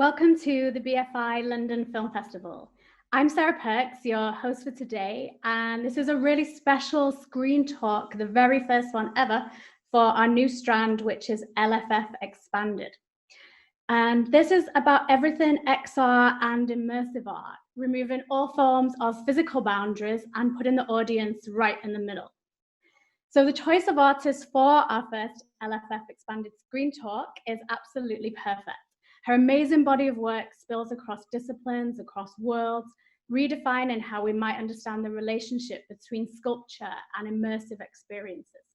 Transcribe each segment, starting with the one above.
Welcome to the BFI London Film Festival. I'm Sarah Perks, your host for today, and this is a really special screen talk, the very first one ever, for our new strand, which is LFF Expanded. And this is about everything XR and immersive art, removing all forms of physical boundaries and putting the audience right in the middle. So the choice of artists for our first LFF Expanded screen talk is absolutely perfect. Her amazing body of work spills across disciplines, across worlds, redefining how we might understand the relationship between sculpture and immersive experiences.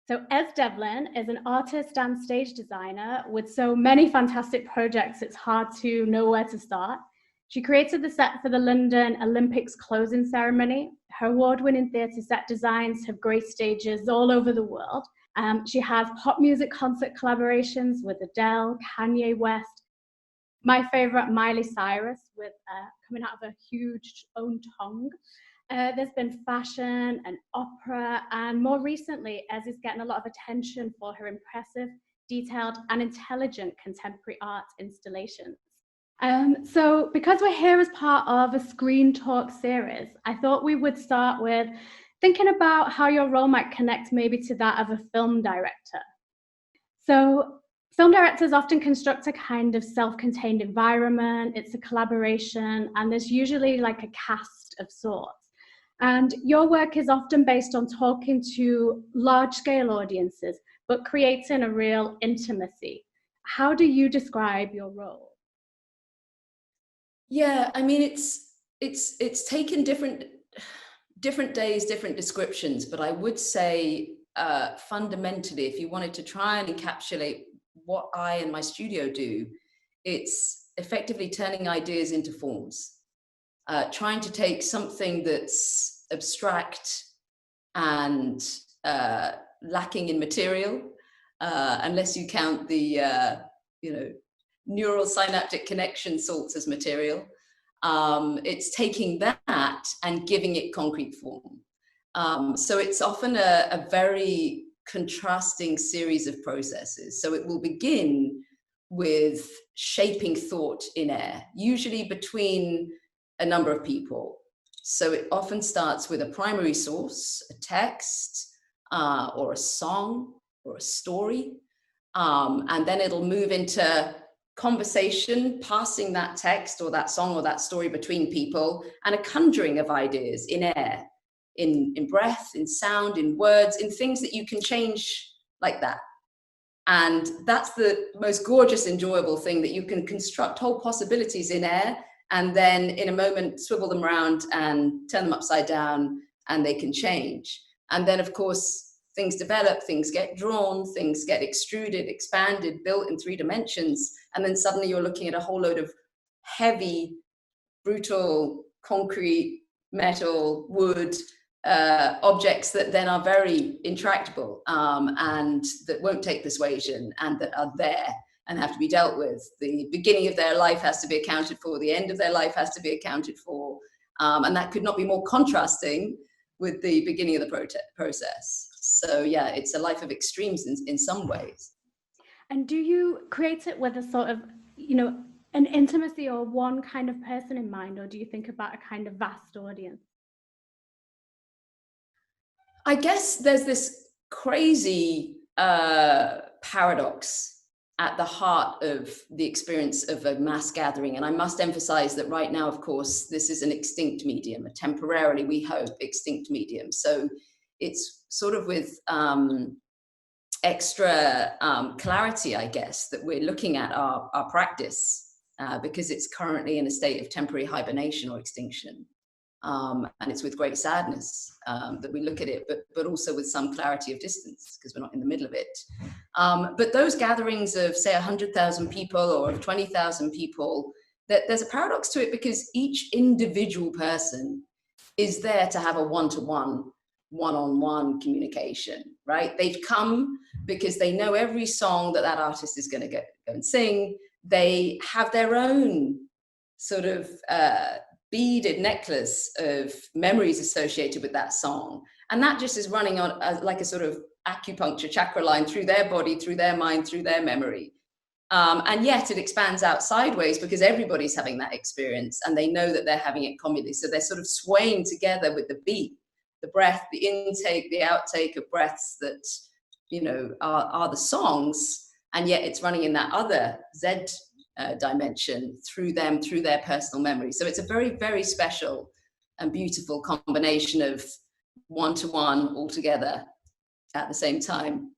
So Es Devlin is an artist and stage designer with so many fantastic projects, it's hard to know where to start. She created the set for the London Olympics closing ceremony. Her award-winning theatre set designs have graced stages all over the world. She has pop music concert collaborations with Adele, Kanye West, my favorite, Miley Cyrus, with coming out of a huge own tongue. There's been fashion and opera, and more recently, Ez is getting a lot of attention for her impressive, detailed, and intelligent contemporary art installations. So because we're here as part of a screen talk series, I thought we would start with thinking about how your role might connect maybe to that of a film director. So film directors often construct a kind of self-contained environment, it's a collaboration, and there's usually like a cast of sorts. And your work is often based on talking to large-scale audiences, but creating a real intimacy. How do you describe your role? Yeah, I mean, it's taken different days, different descriptions, but I would say fundamentally, if you wanted to try and encapsulate what I and my studio do, it's effectively turning ideas into forms, trying to take something that's abstract and lacking in material, unless you count the neural synaptic connection sorts as material. It's taking that and giving it concrete form. So it's often a very contrasting series of processes. So it will begin with shaping thought in air, usually between a number of people. So it often starts with a primary source, a text, or a song, or a story. And then it'll move into conversation, passing that text or that song or that story between people, and a conjuring of ideas in air, in breath, in sound, in words, in things that you can change like that. And that's the most gorgeous, enjoyable thing, that you can construct whole possibilities in air and then in a moment swivel them around and turn them upside down, and they can change. And then, of course, things develop, things get drawn, things get extruded, expanded, built in 3 dimensions. And then suddenly you're looking at a whole load of heavy, brutal, concrete, metal, wood objects that then are very intractable and that won't take persuasion, and that are there and have to be dealt with. The beginning of their life has to be accounted for, the end of their life has to be accounted for. And that could not be more contrasting with the beginning of the process. So yeah, it's a life of extremes in some ways. And do you create it with a sort of, an intimacy or one kind of person in mind, or do you think about a kind of vast audience? I guess there's this crazy paradox at the heart of the experience of a mass gathering. And I must emphasize that right now, of course, this is an extinct medium, a temporarily, we hope, extinct medium. So it's sort of with extra clarity, I guess, that we're looking at our practice because it's currently in a state of temporary hibernation or extinction. And it's with great sadness that we look at it, but also with some clarity of distance, because we're not in the middle of it. But those gatherings of, say, 100,000 people or of 20,000 people, there's a paradox to it, because each individual person is there to have a one-to-one, one-on-one communication, right? They've come because they know every song that artist is going to go and sing. They have their own sort of beaded necklace of memories associated with that song. And that just is running on like a sort of acupuncture chakra line through their body, through their mind, through their memory. And yet it expands out sideways because everybody's having that experience and they know that they're having it communally. So they're sort of swaying together with the beat, the breath, the intake, the outtake of breaths that, you know, are the songs. And yet it's running in that other Z dimension through them, through their personal memory. So it's a very, very special and beautiful combination of one-to-one all together at the same time.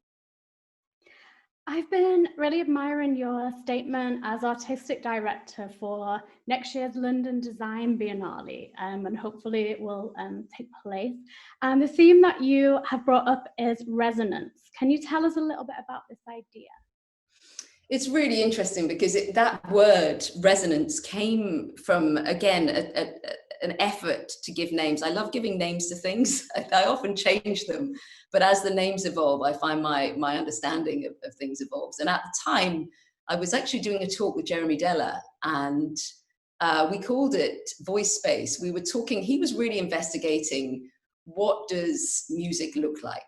I've been really admiring your statement as artistic director for next year's London Design Biennale, and hopefully it will take place. And the theme that you have brought up is resonance. Can you tell us a little bit about this idea? It's really interesting because that word resonance came from, again, an effort to give names. I love giving names to things. I often change them, but as the names evolve, I find my understanding of things evolves. And at the time, I was actually doing a talk with Jeremy Deller, and we called it Voice Space. We were talking, he was really investigating what does music look like?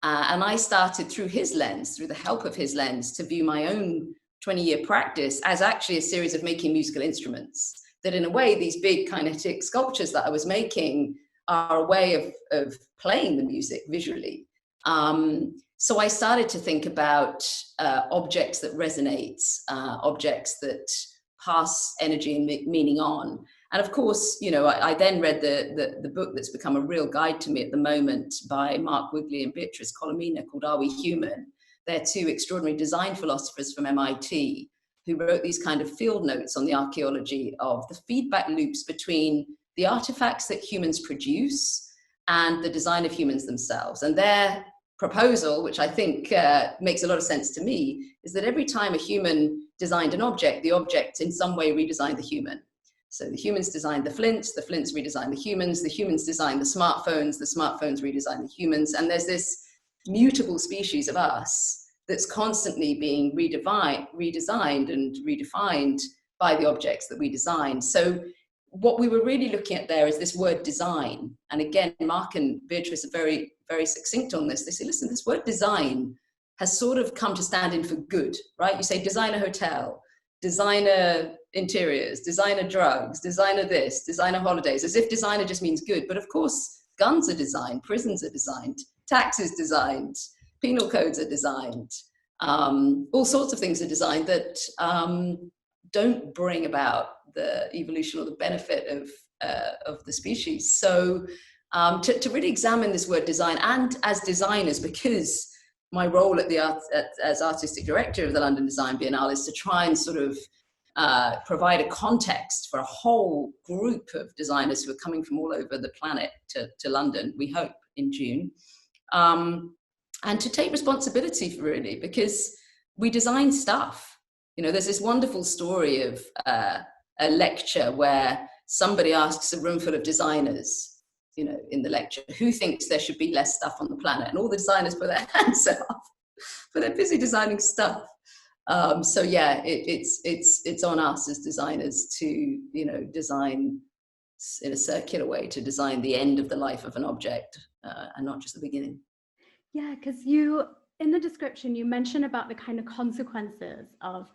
And I started through his lens, through the help of his lens, to view my own 20-year practice as actually a series of making musical instruments. That in a way, these big kinetic sculptures that I was making are a way of playing the music visually. So I started to think about objects that resonate, objects that pass energy and meaning on. And of course, you know, I then read the book that's become a real guide to me at the moment by Mark Wigley and Beatrice Colomina called Are We Human? They're two extraordinary design philosophers from MIT who wrote these kind of field notes on the archaeology of the feedback loops between the artifacts that humans produce and the design of humans themselves. And their proposal, which I think makes a lot of sense to me, is that every time a human designed an object, the object in some way redesigned the human. So the humans designed the flints redesigned the humans designed the smartphones redesigned the humans, and there's this mutable species of us that's constantly being redesigned and redefined by the objects that we design. So what we were really looking at there is this word design. And again, Mark and Beatrice are very, very succinct on this. They say, listen, this word design has sort of come to stand in for good, right? You say designer hotel, designer interiors, designer drugs, designer this, designer holidays, as if designer just means good. But of course, guns are designed, prisons are designed, taxes designed, penal codes are designed, all sorts of things are designed that don't bring about the evolution or the benefit of the species. So to really examine this word design, and as designers, because my role as artistic director of the London Design Biennale is to try and sort of provide a context for a whole group of designers who are coming from all over the planet to London, we hope, in June. And to take responsibility for really, because we design stuff. You know, there's this wonderful story of a lecture where somebody asks a room full of designers, you know, in the lecture, who thinks there should be less stuff on the planet? And all the designers put their hands up, but they're busy designing stuff. So yeah, it's on us as designers to, you know, design in a circular way, to design the end of the life of an object and not just the beginning. Yeah, because you, in the description, you mentioned about the kind of consequences of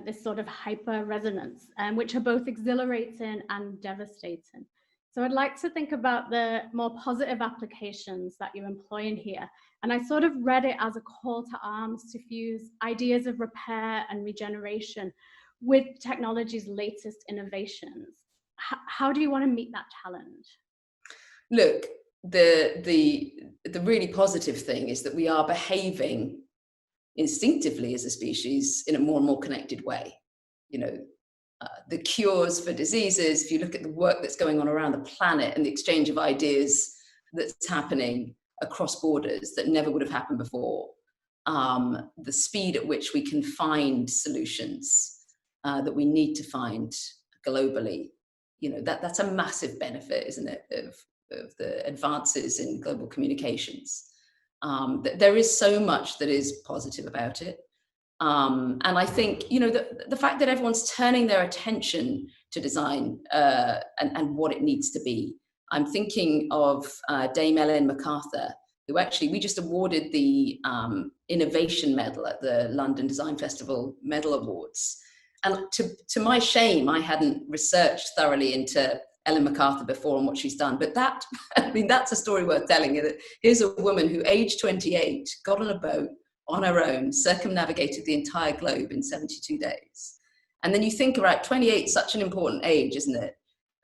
this sort of hyper resonance, which are both exhilarating and devastating. So I'd like to think about the more positive applications that you employ in here. And I sort of read it as a call to arms to fuse ideas of repair and regeneration with technology's latest innovations. How do you want to meet that challenge? Look, the really positive thing is that we are behaving instinctively as a species in a more and more connected way. You know, the cures for diseases, if you look at the work that's going on around the planet and the exchange of ideas that's happening across borders that never would have happened before, the speed at which we can find solutions that we need to find globally, you know, that's a massive benefit, isn't it, of the advances in global communications. There is so much that is positive about it. And I think, you know, the fact that everyone's turning their attention to design and what it needs to be. I'm thinking of Dame Ellen MacArthur, who actually, we just awarded the Innovation Medal at the London Design Festival Medal Awards. And to my shame, I hadn't researched thoroughly into Ellen MacArthur before and what she's done. But that, I mean, that's a story worth telling. Here's a woman who, aged 28, got on a boat on her own, circumnavigated the entire globe in 72 days. And then you think, right, 28 is such an important age, isn't it?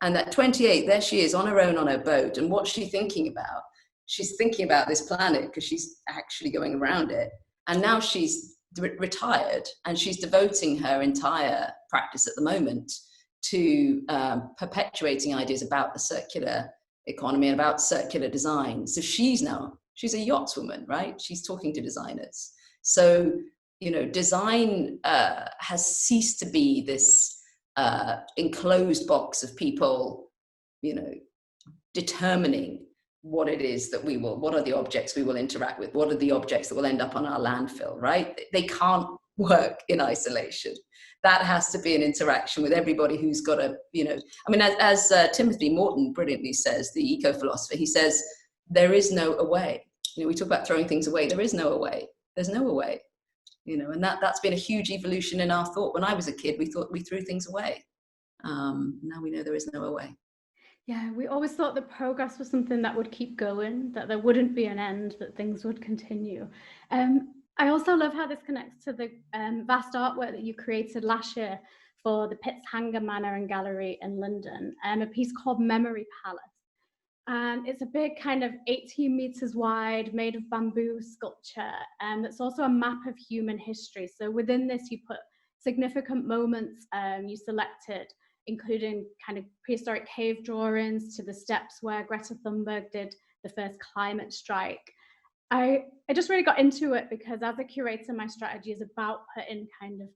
And at 28, there she is on her own on her boat. And what's she thinking about? She's thinking about this planet because she's actually going around it. And now she's retired and she's devoting her entire practice at the moment to perpetuating ideas about the circular economy and about circular design. So she's a yachtswoman, right? She's talking to designers. So, you know, design has ceased to be this enclosed box of people, you know, determining what it is that what are the objects we will interact with? What are the objects that will end up on our landfill, right? They can't work in isolation. That has to be an interaction with everybody who's got a, you know, I mean, as Timothy Morton brilliantly says, the eco-philosopher, he says, there is no away. You know, we talk about throwing things away. There is no away. There's no away. You know, and that's been a huge evolution in our thought. When I was a kid, we thought we threw things away. Now we know there is no away. Yeah, we always thought that progress was something that would keep going, that there wouldn't be an end, that things would continue. I also love how this connects to the vast artwork that you created last year for the Pitt's Hanger Manor and Gallery in London, a piece called Memory Palace. And it's a big kind of 18 meters wide, made of bamboo sculpture. And it's also a map of human history. So within this, you put significant moments you selected, including kind of prehistoric cave drawings to the steps where Greta Thunberg did the first climate strike. I just really got into it because as a curator, my strategy is about putting kind of,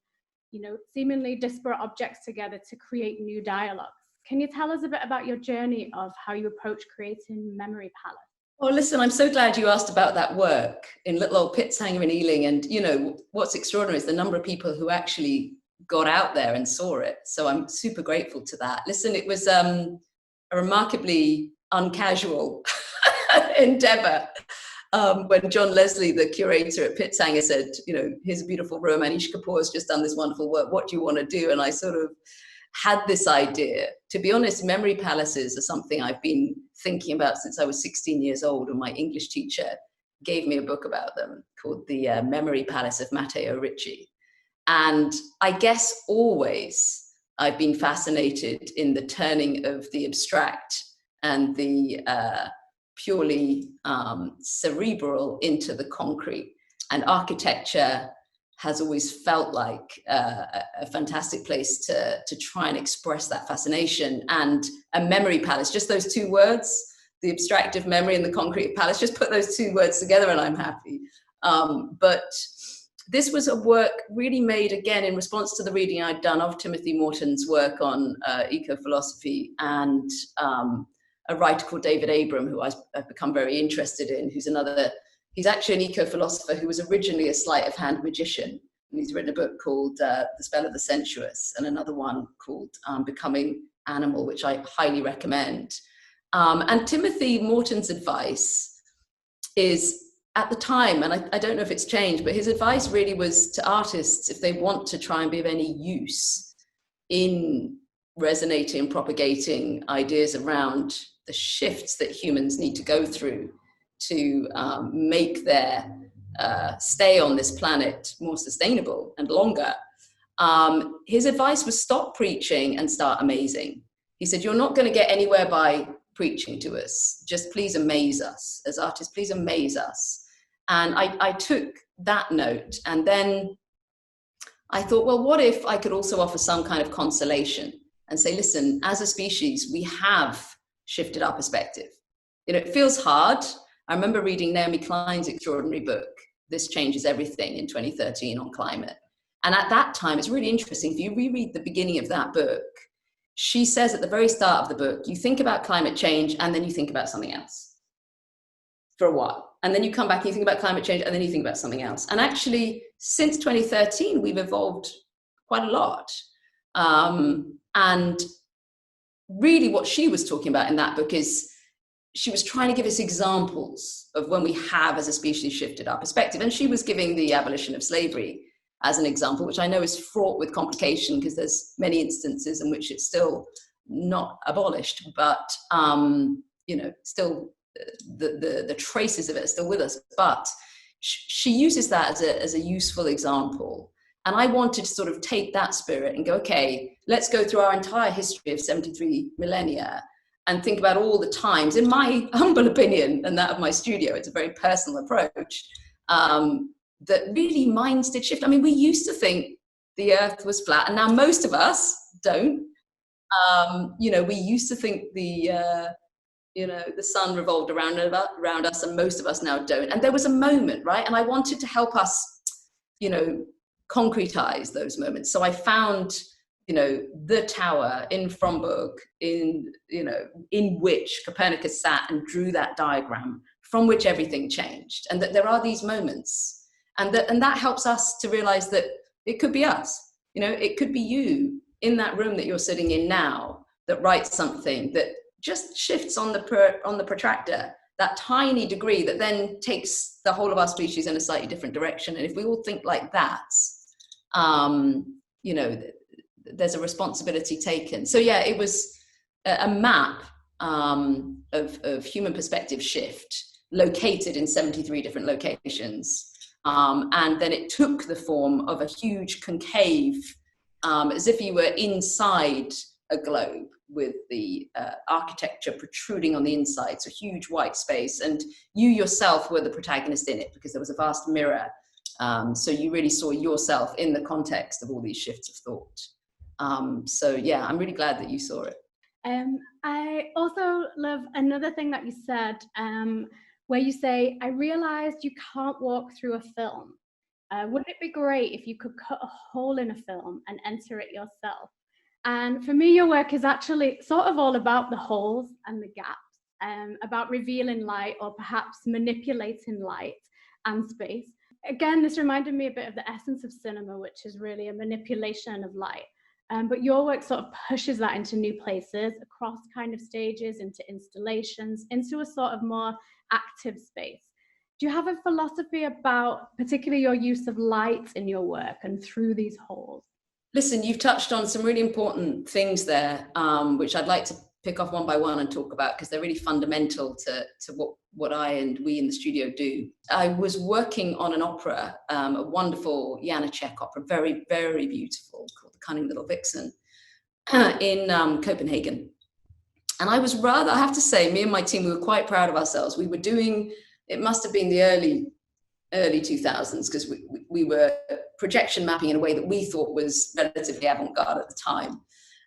you know, seemingly disparate objects together to create new dialogues. Can you tell us a bit about your journey of how you approach creating Memory Palace? Well, listen, I'm so glad you asked about that work in little old Pitt's Hanger in Ealing. And, you know, what's extraordinary is the number of people who actually got out there and saw it. So I'm super grateful to that. Listen, it was a remarkably uncasual endeavor. When John Leslie, the curator at Pitt's Hanger, said, you know, here's a beautiful room, Anish Kapoor has just done this wonderful work. What do you want to do? And I sort of had this idea. To be honest, memory palaces are something I've been thinking about since I was 16 years old, and my English teacher gave me a book about them called The Memory Palace of Matteo Ricci. And I guess always I've been fascinated in the turning of the abstract and the purely cerebral into the concrete. And architecture has always felt like a fantastic place to try and express that fascination. And a memory palace, just those two words, the abstractive memory and the concrete palace, just put those two words together and I'm happy. But this was a work really made, again, in response to the reading I'd done of Timothy Morton's work on eco-philosophy and a writer called David Abram, who I've become very interested in, he's actually an eco-philosopher who was originally a sleight of hand magician. And he's written a book called The Spell of the Sensuous and another one called Becoming Animal, which I highly recommend. And Timothy Morton's advice is, at the time, and I don't know if it's changed, but his advice really was to artists, if they want to try and be of any use in resonating and propagating ideas around the shifts that humans need to go through to make their stay on this planet more sustainable and longer. His advice was stop preaching and start amazing. He said, you're not going to get anywhere by preaching to us. Just please amaze us. As artists, please amaze us. And I took that note, and then I thought, well, what if I could also offer some kind of consolation and say, listen, as a species, we have shifted our perspective. You know, it feels hard. I remember reading Naomi Klein's extraordinary book, This Changes Everything, in 2013 on climate. And at that time, it's really interesting. If you reread the beginning of that book, she says at the very start of the book, you think about climate change and then you think about something else for a while. And then you come back and you think about climate change and then you think about something else. And actually, since 2013, we've evolved quite a lot. And really what she was talking about in that book is she was trying to give us examples of when we have as a species shifted our perspective. And she was giving the abolition of slavery as an example, which I know is fraught with complication because there's many instances in which it's still not abolished, but still the traces of it are still with us. But she uses that as a useful example. And I wanted to sort of take that spirit and go, okay, let's go through our entire history of 73 millennia and think about all the times, in my humble opinion, and that of my studio, it's a very personal approach, that really minds did shift. I mean, we used to think the earth was flat, and now most of us don't. We used to think the sun revolved around us, and most of us now don't. And there was a moment, right? And I wanted to help us, concretize those moments. So I found, the tower in Fromberg, in which Copernicus sat and drew that diagram from which everything changed. And that there are these moments. And that helps us to realize that it could be us. It could be you in that room that you're sitting in now that writes something that just shifts on the protractor, that tiny degree that then takes the whole of our species in a slightly different direction. And if we all think like that, there's a responsibility taken. So yeah, it was a map of human perspective shift located in 73 different locations. And then it took the form of a huge concave, as if you were inside a globe with the architecture protruding on the inside, so huge white space, and you yourself were the protagonist in it because there was a vast mirror. So you really saw yourself in the context of all these shifts of thought. So yeah, I'm really glad that you saw it. I also love another thing that you said, where you say, I realized you can't walk through a film. Wouldn't it be great if you could cut a hole in a film and enter it yourself? And for me, your work is actually sort of all about the holes and the gaps, about revealing light or perhaps manipulating light and space. Again, this reminded me a bit of the essence of cinema, which is really a manipulation of light. But your work sort of pushes that into new places, across kind of stages, into installations, into a sort of more active space. Do you have a philosophy about particularly your use of light in your work and through these holes? Listen, you've touched on some really important things there, which I'd like to pick off one by one and talk about because they're really fundamental to what I and we in the studio do. I was working on an opera, a wonderful Janacek opera, very, very beautiful, called The Cunning Little Vixen, in Copenhagen. And I have to say, me and my team, we were quite proud of ourselves. We were doing, it must have been the early 2000s, because we were projection mapping in a way that we thought was relatively avant-garde at the time.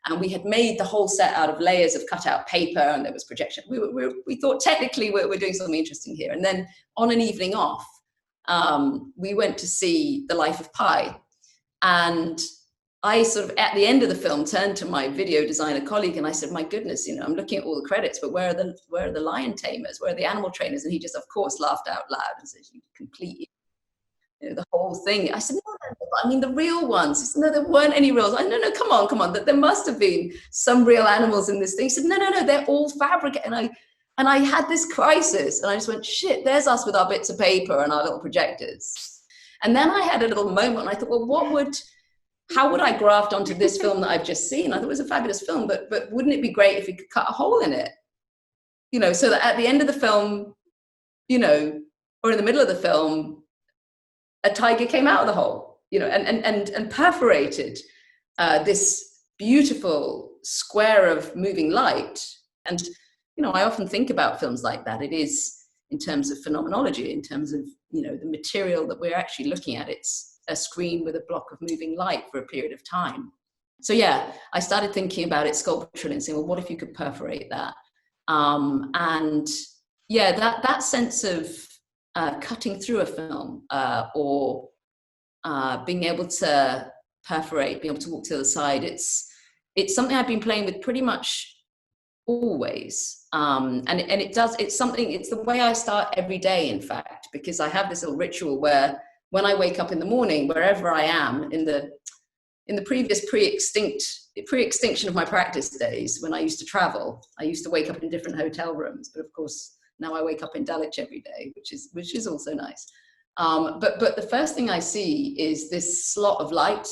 And we had made the whole set out of layers of cut-out paper, and there was projection. We thought technically we're doing something interesting here. And then on an evening off, we went to see The Life of Pi. And I sort of, at the end of the film, turned to my video designer colleague and I said, my goodness, I'm looking at all the credits, but where are the lion tamers? Where are the animal trainers? And he just, of course, laughed out loud and said, you completely, the whole thing. I said, no, I mean, the real ones. He said, no, there weren't any reals. I said, no, come on. There must have been some real animals in this thing. He said, no, they're all fabric. And I had this crisis and I just went, shit, there's us with our bits of paper and our little projectors. And then I had a little moment and I thought, well, how would I graft onto this film that I've just seen? I thought it was a fabulous film, but wouldn't it be great if we could cut a hole in it? So that at the end of the film, or in the middle of the film, a tiger came out of the hole, and perforated this beautiful square of moving light. And, I often think about films like that. It is in terms of phenomenology, in terms of, the material that we're actually looking at. It's a screen with a block of moving light for a period of time. So yeah, I started thinking about it sculpturally and saying, well, what if you could perforate that? And yeah, that sense of cutting through a film or being able to perforate, being able to walk to the other side, it's something I've been playing with pretty much always. And it's the way I start every day, in fact, because I have this little ritual where when I wake up in the morning, wherever I am in the in the previous pre-extinction of my practice days, when I used to travel, I used to wake up in different hotel rooms. But of course, now I wake up in Dulwich every day, which is also nice. But the first thing I see is this slot of light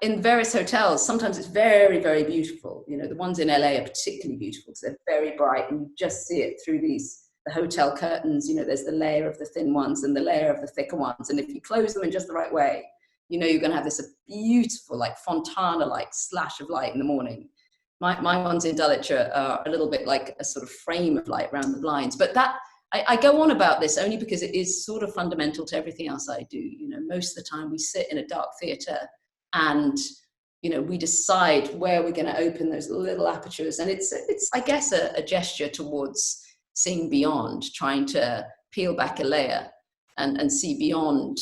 in various hotels. Sometimes it's very, very beautiful. You know, the ones in LA are particularly beautiful because they're very bright, and you just see it through the hotel curtains. You know, there's the layer of the thin ones and the layer of the thicker ones. And if you close them in just the right way, you know, you're going to have this beautiful, like Fontana-like slash of light in the morning. My ones in Dulwich are a little bit like a sort of frame of light around the blinds. But I go on about this only because it is sort of fundamental to everything else I do. You know, most of the time we sit in a dark theatre and, you know, we decide where we're going to open those little apertures. And it's I guess, a gesture towards seeing beyond, trying to peel back a layer and see beyond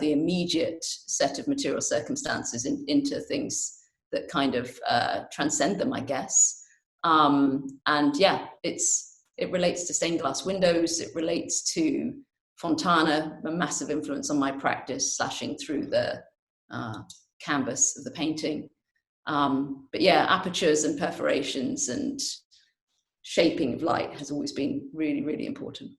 the immediate set of material circumstances into things that kind of transcend them, I guess. And yeah, it relates to stained glass windows. It relates to Fontana, a massive influence on my practice, slashing through the canvas of the painting. But yeah, apertures and perforations and shaping of light has always been really, really important.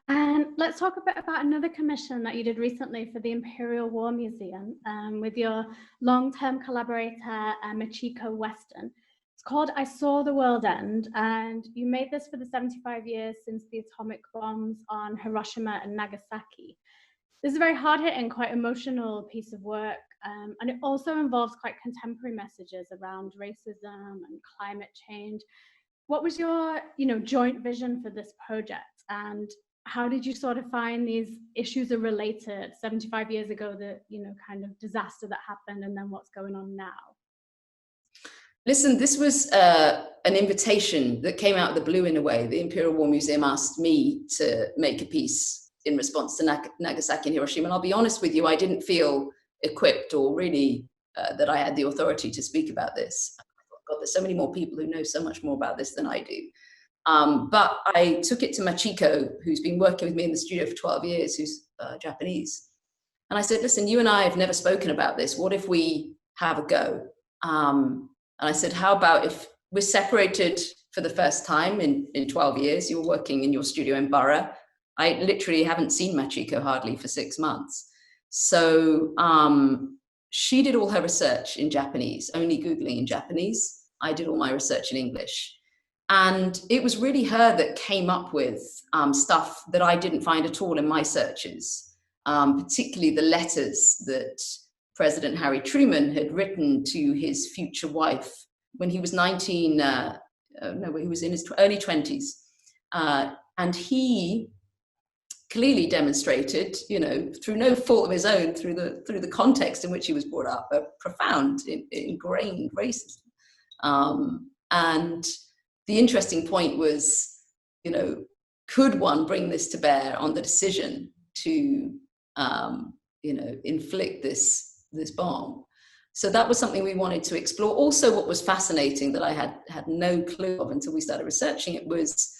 And let's talk a bit about another commission that you did recently for the Imperial War Museum with your long-term collaborator, Machiko Weston. It's called I Saw the World End, and you made this for the 75 years since the atomic bombs on Hiroshima and Nagasaki. This is a very hard-hitting, quite emotional piece of work, and it also involves quite contemporary messages around racism and climate change. What was your, joint vision for this project, and how did you sort of find these issues are related 75 years ago, the, kind of disaster that happened, and then what's going on now? Listen, this was an invitation that came out of the blue in a way. The Imperial War Museum asked me to make a piece in response to Nagasaki and Hiroshima. And I'll be honest with you, I didn't feel equipped or really that I had the authority to speak about this. God, there's so many more people who know so much more about this than I do. But I took it to Machiko, who's been working with me in the studio for 12 years, who's Japanese. And I said, listen, you and I have never spoken about this. What if we have a go? And I said, how about if we're separated for the first time in 12 years, you're working in your studio in Borough. I literally haven't seen Machiko hardly for 6 months. So she did all her research in Japanese, only Googling in Japanese. I did all my research in English. And it was really her that came up with stuff that I didn't find at all in my searches, particularly the letters that President Harry Truman had written to his future wife when he was he was in his early 20s. And he clearly demonstrated, through no fault of his own, through the context in which he was brought up, a profound, ingrained racism. And the interesting point was, could one bring this to bear on the decision to, inflict this bomb? So that was something we wanted to explore. Also, what was fascinating that I had no clue of until we started researching it was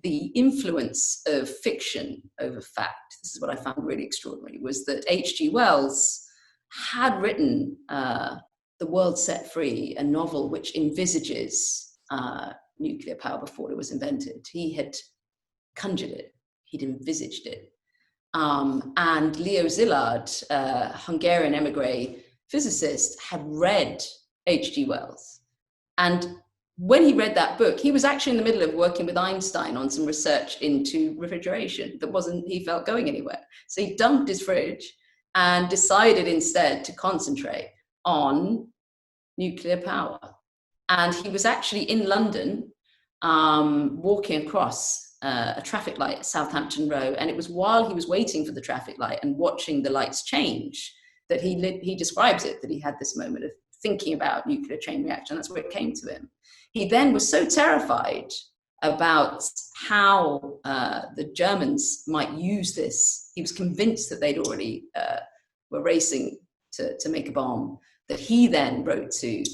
the influence of fiction over fact. This is what I found really extraordinary, was that H.G. Wells had written The World Set Free, a novel which envisages nuclear power before it was invented. He had conjured it, he'd envisaged it. And Leo Szilard, a Hungarian emigre physicist, had read H.G. Wells. And when he read that book, he was actually in the middle of working with Einstein on some research into refrigeration that he felt going anywhere. So he dumped his fridge and decided instead to concentrate on nuclear power. And he was actually in London, walking across a traffic light at Southampton Row, and it was while he was waiting for the traffic light and watching the lights change that he describes it, that he had this moment of thinking about nuclear chain reaction. That's where it came to him. He then was so terrified about how the Germans might use this. He was convinced that they'd already were racing to make a bomb, that he then wrote to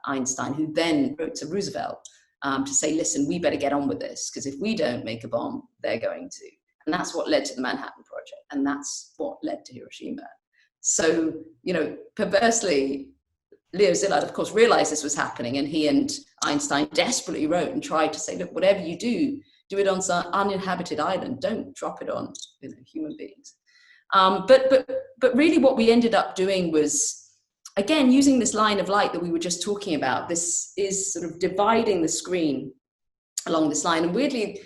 Einstein, who then wrote to Roosevelt, to say, listen, we better get on with this, because if we don't make a bomb, they're going to. And that's what led to the Manhattan Project. And that's what led to Hiroshima. So, you know, perversely, Leo Szilard, of course, realized this was happening, and he and Einstein desperately wrote and tried to say, look, whatever you do it on some uninhabited island. Don't drop it on, you know, human beings. But really what we ended up doing was, again, using this line of light that we were just talking about. This is sort of dividing the screen along this line. And weirdly,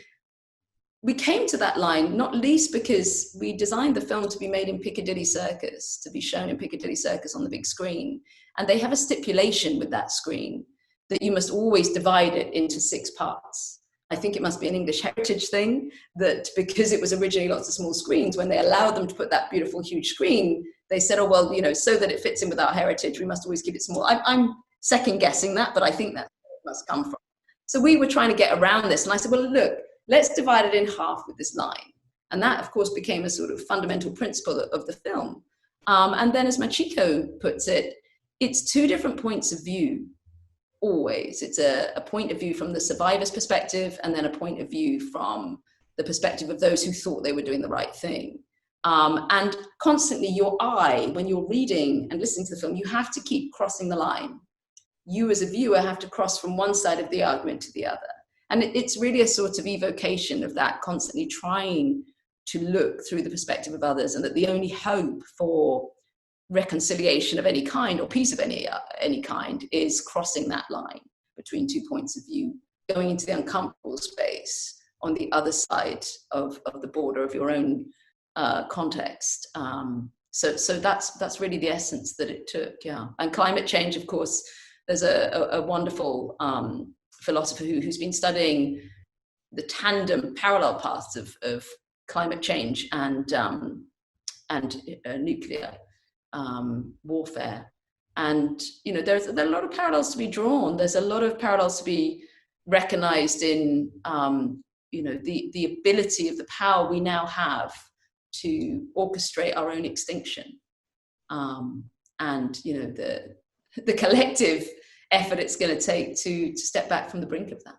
we came to that line, not least because we designed the film to be made in Piccadilly Circus, to be shown in Piccadilly Circus on the big screen. And they have a stipulation with that screen that you must always divide it into 6 parts. I think it must be an English heritage thing, that because it was originally lots of small screens, when they allowed them to put that beautiful huge screen, they said, oh, well, you know, so that it fits in with our heritage, we must always keep it small. I'm second guessing that, but I think that's where it must come from. So we were trying to get around this. And I said, well, look, let's divide it in half with this line. And that, of course, became a sort of fundamental principle of the film. And then, as Machiko puts it, it's 2 different points of view, always. It's a point of view from the survivor's perspective, and then a point of view from the perspective of those who thought they were doing the right thing. And constantly, your eye, when you're reading and listening to the film, you have to keep crossing the line. You, as a viewer, have to cross from one side of the argument to the other. And it's really a sort of evocation of that, constantly trying to look through the perspective of others, and that the only hope for reconciliation of any kind, or peace of any kind, is crossing that line between 2 points of view, going into the uncomfortable space on the other side of the border of your own context. So that's really the essence that it took, yeah. And climate change, of course, there's a wonderful philosopher who's been studying the tandem parallel paths of climate change and nuclear warfare. And, you know, there are a lot of parallels to be drawn. There's a lot of parallels to be recognized in, you know, the ability of the power we now have to orchestrate our own extinction. And, you know, the collective effort it's going to take to step back from the brink of that.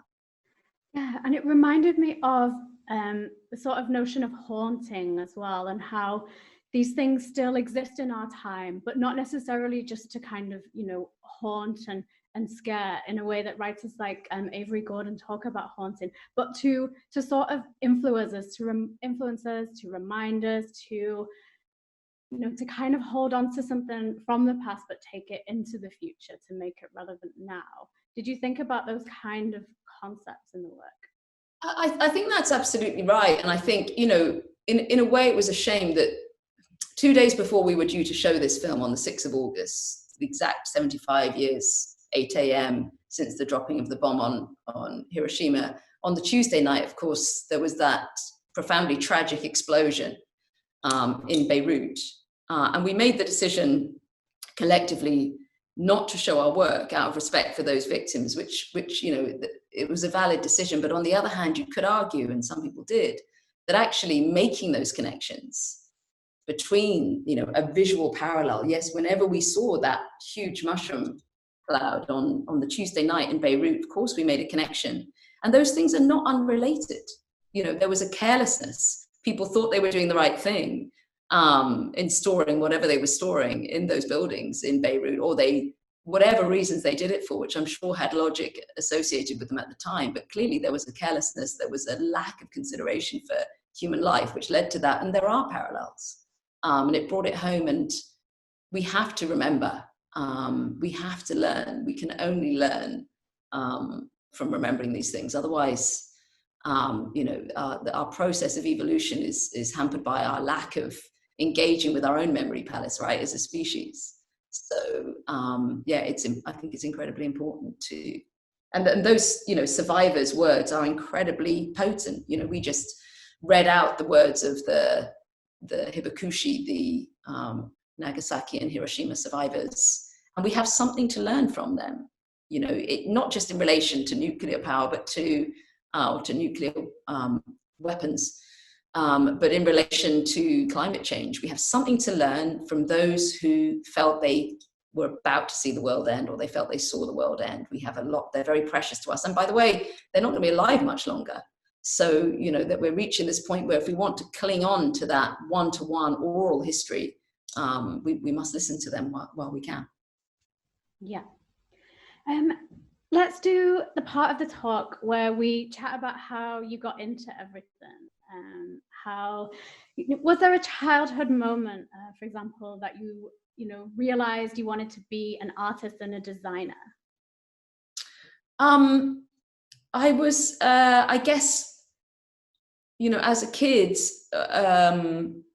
Yeah, and it reminded me of the sort of notion of haunting as well, and how these things still exist in our time, but not necessarily just to kind of, you know, haunt and scare in a way that writers like Avery Gordon talk about haunting, but to sort of influence us, to remind us, to, you know, to kind of hold on to something from the past, but take it into the future to make it relevant now. Did you think about those kind of concepts in the work? I think that's absolutely right. And I think, you know, in a way it was a shame that 2 days before we were due to show this film on the 6th of August, the exact 75 years, 8 a.m. since the dropping of the bomb on Hiroshima, on the Tuesday night, of course, there was that profoundly tragic explosion in Beirut. And we made the decision collectively not to show our work out of respect for those victims, which you know, it was a valid decision. But on the other hand, you could argue, and some people did, that actually making those connections between, you know, a visual parallel. Yes, whenever we saw that huge mushroom cloud on the Tuesday night in Beirut, of course we made a connection. And those things are not unrelated. You know, there was a carelessness. People thought they were doing the right thing in storing whatever they were storing in those buildings in Beirut, or whatever reasons they did it for, which I'm sure had logic associated with them at the time. But clearly there was a carelessness, there was a lack of consideration for human life, which led to that. And there are parallels. And it brought it home. And we have to remember, we have to learn. We can only learn from remembering these things. Otherwise, you know, our process of evolution is hampered by our lack of engaging with our own memory palace, right, as a species. So yeah, I think it's incredibly important to, and those, you know, survivors' words are incredibly potent. You know, we just read out the words of the Hibakushi, the Nagasaki and Hiroshima survivors, and we have something to learn from them. You know, not just in relation to nuclear power, but to nuclear weapons, but in relation to climate change. We have something to learn from those who felt they were about to see the world end, or they felt they saw the world end. We have a lot, they're very precious to us. And by the way, they're not going to be alive much longer. So, you know, that we're reaching this point where if we want to cling on to that one-to-one oral history we must listen to them while we can. Yeah. Let's do the part of the talk where we chat about how you got into everything. How was there a childhood moment, for example, that you realized you wanted to be an artist and a designer? I was, I guess, as a kid,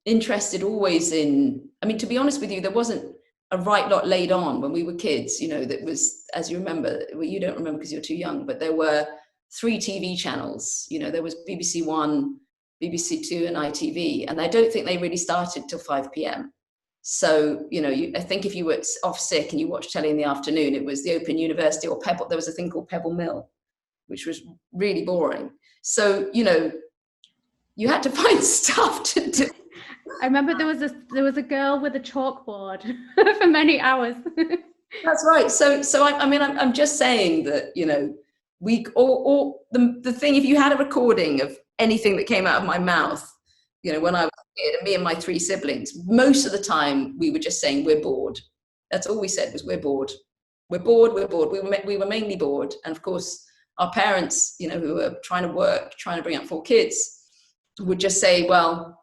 interested always in, I mean, to be honest with you, there wasn't a right lot laid on when we were kids, that was, as you remember, well, you don't remember because you're too young, but there were 3 TV channels, there was BBC One, BBC Two and ITV, and I don't think they really started till 5 p.m. So, I think if you were off sick and you watched telly in the afternoon, it was the Open University or Pebble. There was a thing called Pebble Mill, which was really boring. So, you had to find stuff to do. I remember there was a girl with a chalkboard for many hours. That's right. So I'm just saying that, we or the thing, if you had a recording of anything that came out of my mouth, when I was a kid, and me and my 3 siblings, most of the time we were just saying we're bored. That's all we said was we're bored. We're bored. We're bored. We were mainly bored. And of course, our parents, who were trying to work, trying to bring up 4 kids, would just say, well,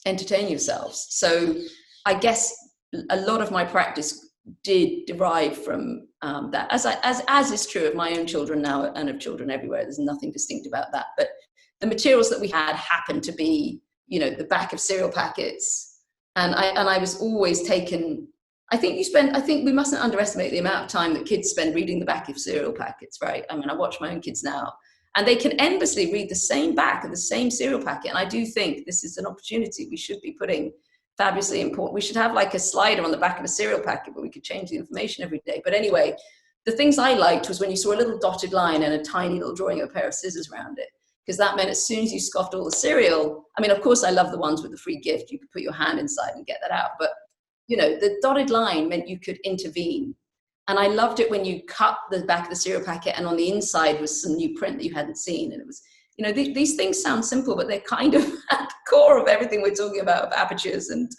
entertain yourselves. So I guess a lot of my practice did derive from that, as is true of my own children now and of children everywhere. There's nothing distinct about that. But the materials that we had happened to be, the back of cereal packets. And I was always taken, I think we mustn't underestimate the amount of time that kids spend reading the back of cereal packets, right? I mean, I watch my own kids now, and they can endlessly read the same back of the same cereal packet. And I do think this is an opportunity we should be putting fabulously important. We should have like a slider on the back of a cereal packet where we could change the information every day. But anyway, the things I liked was when you saw a little dotted line and a tiny little drawing of a pair of scissors around it, because that meant as soon as you scoffed all the cereal, I mean, of course, I love the ones with the free gift. You could put your hand inside and get that out. But, the dotted line meant you could intervene. And I loved it when you cut the back of the cereal packet and on the inside was some new print that you hadn't seen. And it was, these things sound simple, but they're kind of at the core of everything we're talking about, of apertures and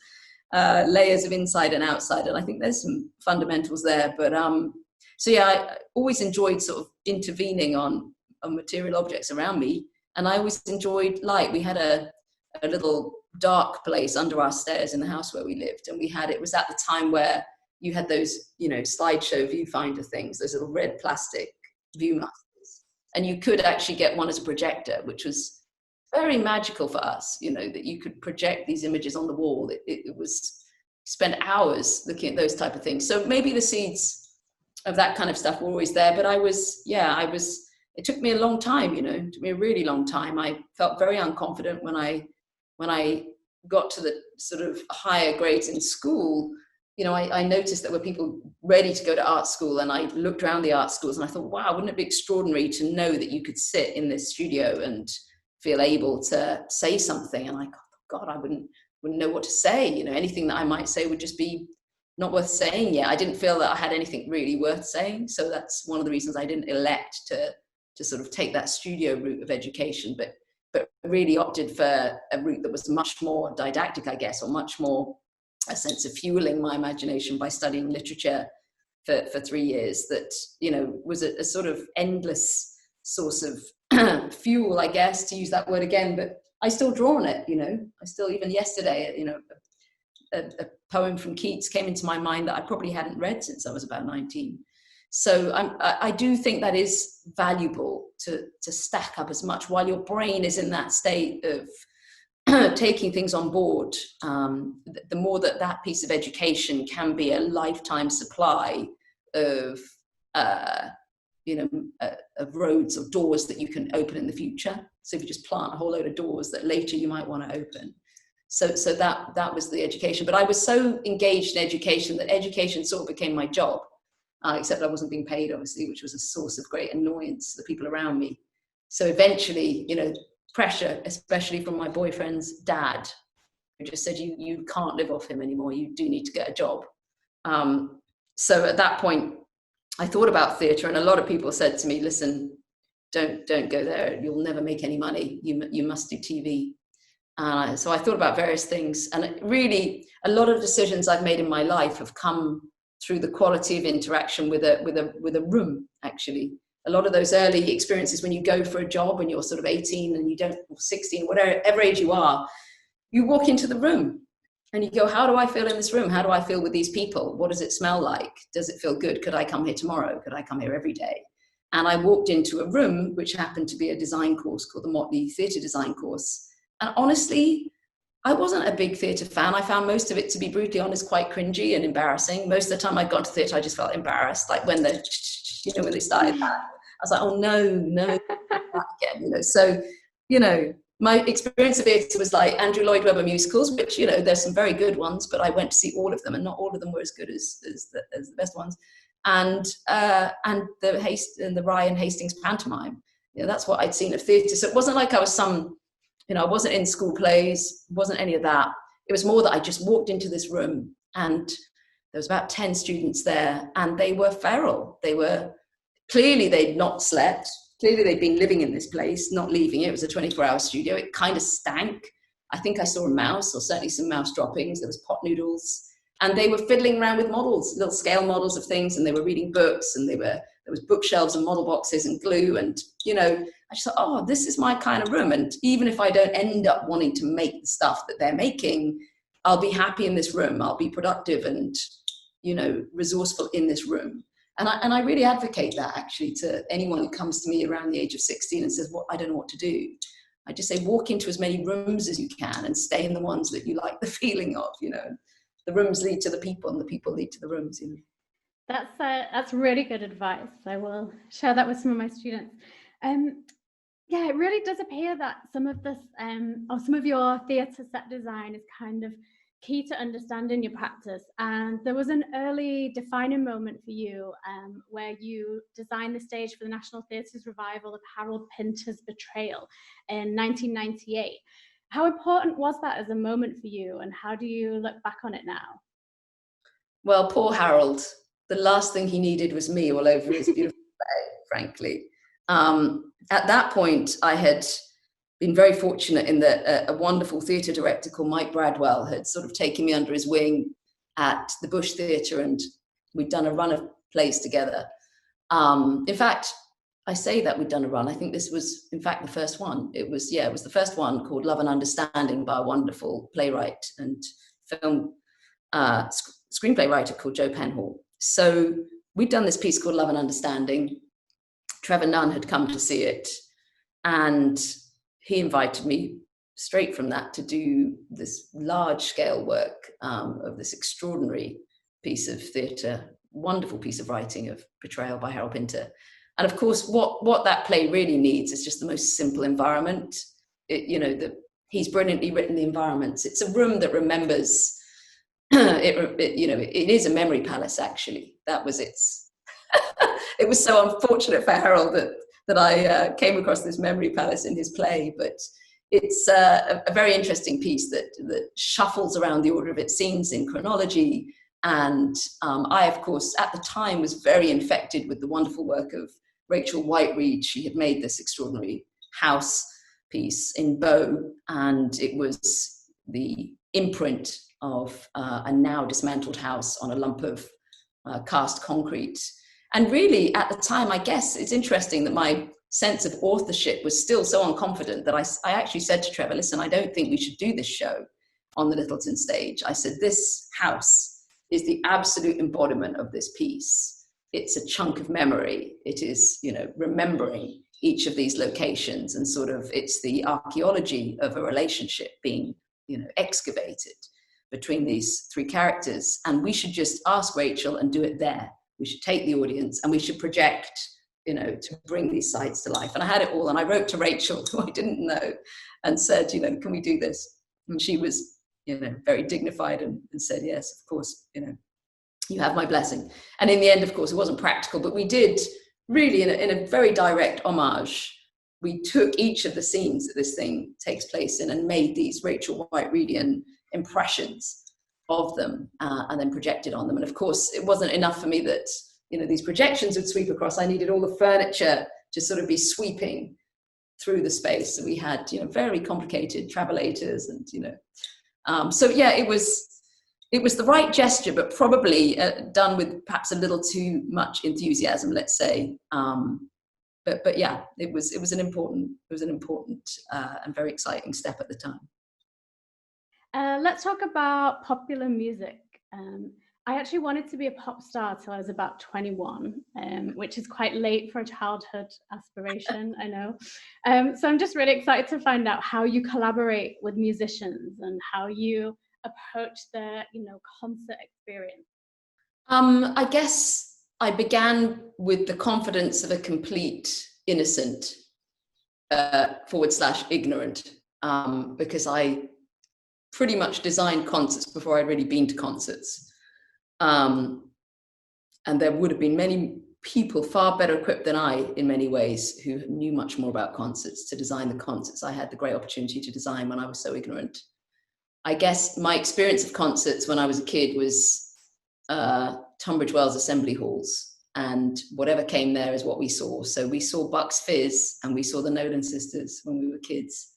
layers of inside and outside. And I think there's some fundamentals there. But so yeah, I always enjoyed sort of intervening on material objects around me. And I always enjoyed light. We had a little dark place under our stairs in the house where we lived. And it was at the time where you had those, slideshow viewfinder things, those little red plastic viewmasters. And you could actually get one as a projector, which was very magical for us, that you could project these images on the wall. It was, spend hours looking at those type of things. So maybe the seeds of that kind of stuff were always there. But it took me a long time, it took me a really long time. I felt very unconfident when I got to the sort of higher grades in school. I noticed there were people ready to go to art school, and I looked around the art schools and I thought, wow, wouldn't it be extraordinary to know that you could sit in this studio and feel able to say something? And I thought, God, I wouldn't know what to say. Anything that I might say would just be not worth saying yet. I didn't feel that I had anything really worth saying. So that's one of the reasons I didn't elect to sort of take that studio route of education, but really opted for a route that was much more didactic, I guess, or much more a sense of fueling my imagination by studying literature for 3 years. That, was a sort of endless source of fuel, I guess, to use that word again, but I still draw on it, I still, even yesterday, a poem from Keats came into my mind that I probably hadn't read since I was about 19. So I do think that is valuable to stack up as much while your brain is in that state of taking things on board. The more that piece of education can be a lifetime supply of roads or doors that you can open in the future. So if you just plant a whole load of doors that later you might want to open. So that was the education. But I was so engaged in education that education sort of became my job. Except I wasn't being paid, obviously, which was a source of great annoyance to the people around me. So eventually, pressure, especially from my boyfriend's dad, who just said, you can't live off him anymore. You do need to get a job. So at that point, I thought about theatre, and a lot of people said to me, listen, don't go there. You'll never make any money. You must do TV. So I thought about various things, and really a lot of decisions I've made in my life have come through the quality of interaction with a room. Actually, a lot of those early experiences when you go for a job when you're sort of 18 and you don't, or 16, whatever age you are, you walk into the room and you go, how do I feel in this room? How do I feel with these people? What does it smell like? Does it feel good? Could I come here tomorrow? Could I come here every day? And I walked into a room which happened to be a design course called the Motley Theatre Design Course. And honestly, I wasn't a big theatre fan. I found most of it, to be brutally honest, quite cringy and embarrassing. Most of the time I'd gone to theatre, I just felt embarrassed. Like when when they started that, I was like, oh no, again, So, my experience of theatre was like Andrew Lloyd Webber musicals, which, there's some very good ones, but I went to see all of them, and not all of them were as good as the best ones. And the Rye and Hastings pantomime. That's what I'd seen of theatre. So it wasn't like I was I wasn't in school plays, wasn't any of that. It was more that I just walked into this room and there was about 10 students there, and they were feral. Clearly they'd not slept. Clearly they'd been living in this place, not leaving it. It was a 24-hour studio. It kind of stank. I think I saw a mouse, or certainly some mouse droppings. There was pot noodles. And they were fiddling around with models, little scale models of things, and they were reading books, and there was bookshelves and model boxes and glue. And, I just thought, oh, this is my kind of room. And even if I don't end up wanting to make the stuff that they're making, I'll be happy in this room. I'll be productive and, resourceful in this room. And I really advocate that, actually, to anyone who comes to me around the age of 16 and says, I don't know what to do. I just say, walk into as many rooms as you can and stay in the ones that you like the feeling of, The rooms lead to the people, and the people lead to the rooms. That's really good advice. I will share that with some of my students. It really does appear that some of this, or some of your theatre set design is kind of key to understanding your practice. And there was an early defining moment for you where you designed the stage for the National Theatre's revival of Harold Pinter's Betrayal in 1998. How important was that as a moment for you, and how do you look back on it now? Well, poor Harold, the last thing he needed was me all over his beautiful play, frankly. At that point, I had been very fortunate in that a wonderful theatre director called Mike Bradwell had sort of taken me under his wing at the Bush Theatre, and we'd done a run of plays together. In fact, I say that we'd done a run. I think this was, in fact, the first one. It was the first one, called Love and Understanding, by a wonderful playwright and film screenplay writer called Joe Penhall. So we'd done this piece called Love and Understanding. Trevor Nunn had come to see it, and he invited me straight from that to do this large-scale work of this extraordinary piece of theatre, wonderful piece of writing of Betrayal by Harold Pinter. And of course, what that play really needs is just the most simple environment. He's brilliantly written the environments. It's a room that remembers. It is a memory palace. Actually, that was its. It was so unfortunate for Harold that I came across this memory palace in his play, but it's a very interesting piece that shuffles around the order of its scenes in chronology. And I, of course, at the time was very infected with the wonderful work of Rachel Whiteread. She had made this extraordinary house piece in Bow, and it was the imprint of a now dismantled house on a lump of cast concrete. And really, at the time, I guess it's interesting that my sense of authorship was still so unconfident that I actually said to Trevor, listen, I don't think we should do this show on the Littleton stage. I said, this house is the absolute embodiment of this piece. It's a chunk of memory. It is, remembering each of these locations, and sort of, it's the archaeology of a relationship being, excavated between these three characters. And we should just ask Rachel and do it there. We should take the audience and we should project, to bring these sites to life. And I had it all. And I wrote to Rachel, who I didn't know, and said, can we do this? And she was, very dignified and said, yes, of course, you have my blessing. And in the end, of course, it wasn't practical, but we did really, in a very direct homage, we took each of the scenes that this thing takes place in and made these Rachel Whitereadian impressions of them, and then projected on them. And of course, it wasn't enough for me that, these projections would sweep across. I needed all the furniture to sort of be sweeping through the space. So we had, you know, very complicated travelators and, you know, so yeah, it was the right gesture, but probably done with perhaps a little too much enthusiasm, let's say. But yeah, it was an important and very exciting step at the time. Let's talk about popular music. I actually wanted to be a pop star till I was about 21, which is quite late for a childhood aspiration, I know. So I'm just really excited to find out how you collaborate with musicians and how you approach the, you know, concert experience. I guess I began with the confidence of a complete innocent / ignorant, because I pretty much designed concerts before I'd really been to concerts. And there would have been many people far better equipped than I in many ways who knew much more about concerts to design the concerts I had the great opportunity to design when I was so ignorant. I guess my experience of concerts when I was a kid was Tunbridge Wells Assembly Halls, and whatever came there is what we saw. So we saw Bucks Fizz and we saw the Nolan Sisters when we were kids.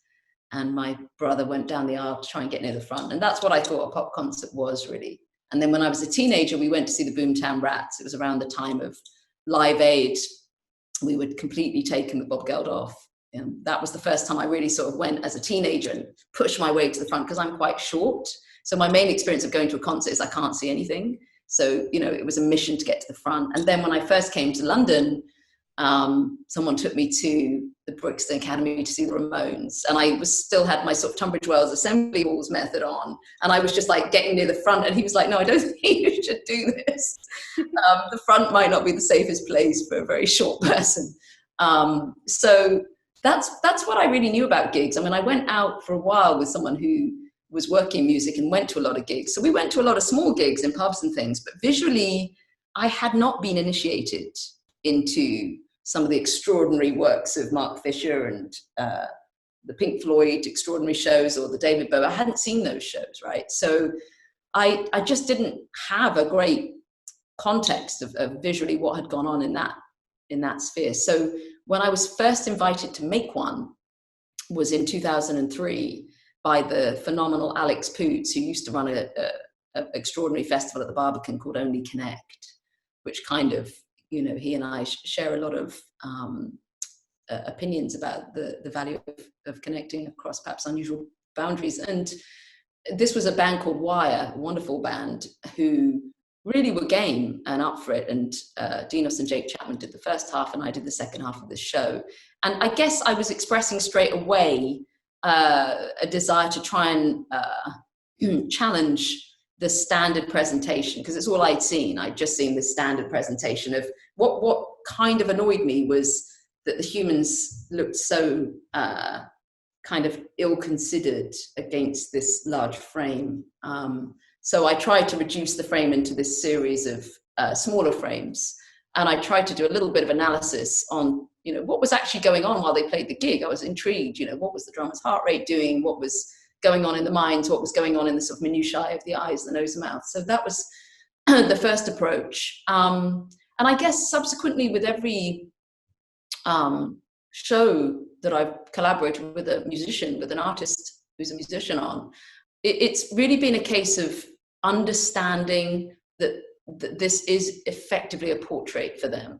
And my brother went down the aisle to try and get near the front. And that's what I thought a pop concert was, really. And then when I was a teenager, we went to see the Boomtown Rats. It was around the time of Live Aid. We were completely taken with Bob Geldof. And that was the first time I really sort of went as a teenager and pushed my way to the front, because I'm quite short. So my main experience of going to a concert is I can't see anything. So, you know, it was a mission to get to the front. And then when I first came to London, someone took me to the Brixton Academy to see the Ramones, and I still had my sort of Tunbridge Wells Assembly Halls method on, and I was just like getting near the front, and he was like, no, I don't think you should do this. The front might not be the safest place for a very short person. So that's what I really knew about gigs. I mean, I went out for a while with someone who was working music and went to a lot of gigs. So we went to a lot of small gigs in pubs and things, but visually I had not been initiated into some of the extraordinary works of Mark Fisher and the Pink Floyd extraordinary shows, or the David Bowie. I hadn't seen those shows, right? So I just didn't have a great context of visually what had gone on in that sphere. So when I was first invited to make one was in 2003 by the phenomenal Alex Poots, who used to run a extraordinary festival at the Barbican called Only Connect, which kind of, you know, he and I share a lot of opinions about the value of connecting across perhaps unusual boundaries. And this was a band called Wire, a wonderful band, who really were game and up for it. And Dinos and Jake Chapman did the first half, and I did the second half of the show. And I guess I was expressing straight away a desire to try and challenge the standard presentation, because it's all I'd seen. I'd just seen the standard presentation of what kind of annoyed me was that the humans looked so kind of ill-considered against this large frame. So I tried to reduce the frame into this series of smaller frames. And I tried to do a little bit of analysis on, you know, what was actually going on while they played the gig. I was intrigued, you know, what was the drummer's heart rate doing? What was going on in the minds? What was going on in the sort of minutiae of the eyes, the nose, and mouth? So that was the first approach. And I guess subsequently with every show that I've collaborated with a musician, with an artist who's a musician on, it's really been a case of understanding that this is effectively a portrait for them.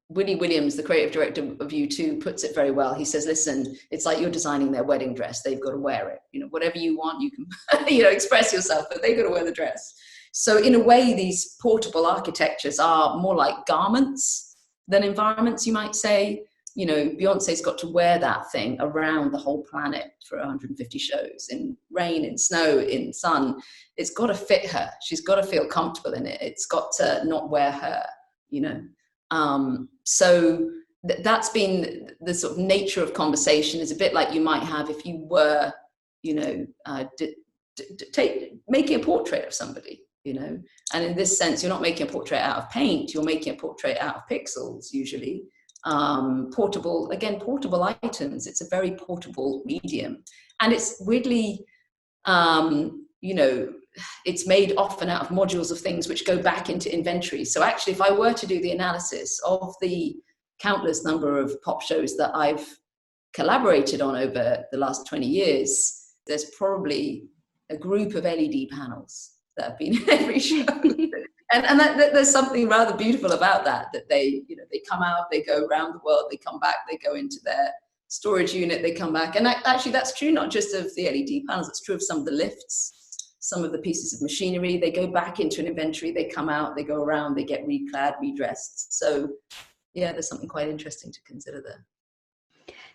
Willie Williams, the creative director of U2, puts it very well. He says, listen, it's like you're designing their wedding dress. They've got to wear it. You know, whatever you want, you can, you know, express yourself, but they've got to wear the dress. So in a way, these portable architectures are more like garments than environments, you might say. You know, Beyonce's got to wear that thing around the whole planet for 150 shows, in rain, in snow, in sun. It's got to fit her. She's got to feel comfortable in it. It's got to not wear her, you know. So that's been the sort of nature of conversation. Is a bit like you might have if you were, you know, making a portrait of somebody, you know. And in this sense, you're not making a portrait out of paint. You're making a portrait out of pixels, usually. Portable items. It's a very portable medium, and it's weirdly, you know, it's made often out of modules of things which go back into inventory. So actually, if I were to do the analysis of the countless number of pop shows that I've collaborated on over the last 20 years, there's probably a group of LED panels that have been in every show. And there's something rather beautiful about that they, you know, they come out, they go around the world, they come back, they go into their storage unit, they come back. And actually that's true not just of the LED panels, it's true of some of the lifts, some of the pieces of machinery. They go back into an inventory, they come out, they go around, they get reclad, redressed. So yeah, there's something quite interesting to consider there.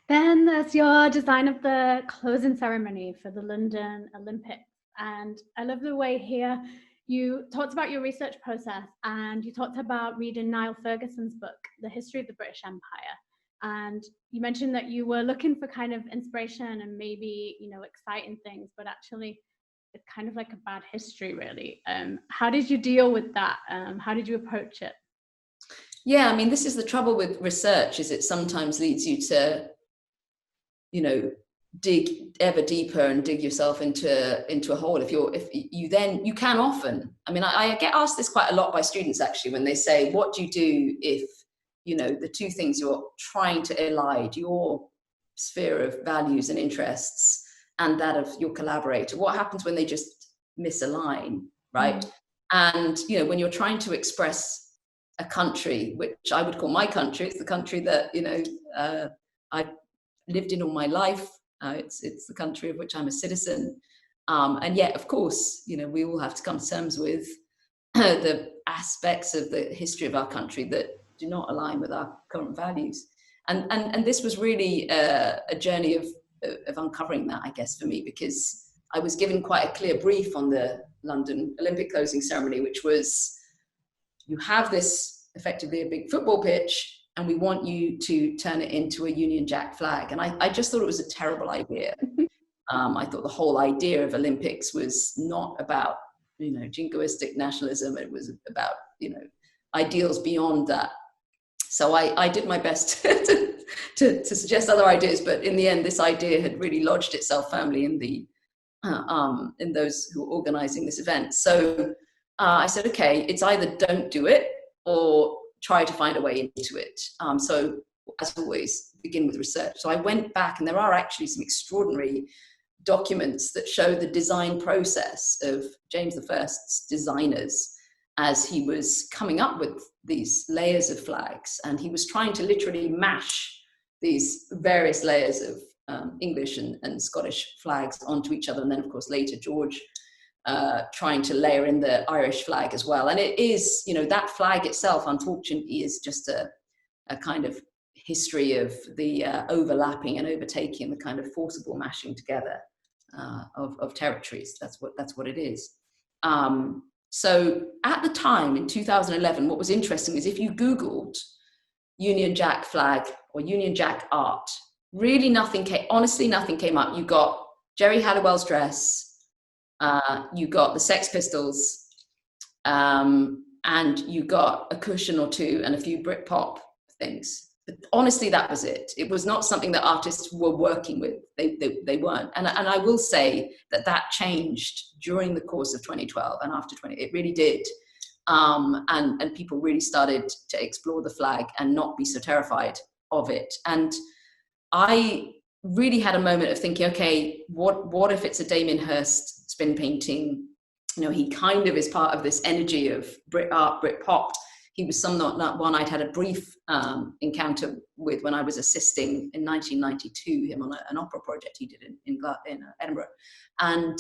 Then there's your design of the closing ceremony for the London Olympics. And I love the way here you talked about your research process, and you talked about reading Niall Ferguson's book, The History of the British Empire. And you mentioned that you were looking for kind of inspiration and maybe, you know, exciting things, but actually it's kind of like a bad history, really. How did you deal with that? How did you approach it? Yeah, I mean, this is the trouble with research, is it sometimes leads you to, you know, dig ever deeper and dig yourself into a hole. If you can often, I mean, I get asked this quite a lot by students actually, when they say, what do you do if, you know, the two things you're trying to elide, your sphere of values and interests and that of your collaborator, what happens when they just misalign, right? And, you know, when you're trying to express a country, which I would call my country, it's the country that, you know, I lived in all my life. It's the country of which I'm a citizen. And yet, of course, you know, we all have to come to terms with the aspects of the history of our country that do not align with our current values. And this was really a journey of uncovering that, I guess, for me, because I was given quite a clear brief on the London Olympic closing ceremony, which was, you have this effectively a big football pitch, and we want you to turn it into a Union Jack flag. And I just thought it was a terrible idea. I thought the whole idea of Olympics was not about, you know, jingoistic nationalism. It was about, you know, ideals beyond that. So I did my best to suggest other ideas, but in the end, this idea had really lodged itself firmly in those who were organizing this event. So I said, okay, it's either don't do it or try to find a way into it. So as always, begin with research. So I went back, and there are actually some extraordinary documents that show the design process of James I's designers as he was coming up with these layers of flags. And he was trying to literally mash these various layers of English and Scottish flags onto each other. And then, of course, later George trying to layer in the Irish flag as well. And it is, you know, that flag itself, unfortunately, is just a kind of history of the overlapping and overtaking, the kind of forcible mashing together of territories. That's what it is. So at the time in 2011, what was interesting is if you Googled Union Jack flag or Union Jack art, really nothing came up. You got Jerry Halliwell's dress, you got the Sex Pistols, and you got a cushion or two and a few Britpop things. But honestly, that was it. It was not something that artists were working with. They weren't. And I will say that changed during the course of 2012 and after it really did. And people really started to explore the flag and not be so terrified of it. And I really had a moment of thinking, okay, what if it's a Damien Hirst spin painting? You know, he kind of is part of this energy of Brit art, Brit pop. He was not one I'd had a brief encounter with when I was assisting in 1992 him on an opera project he did in Edinburgh. And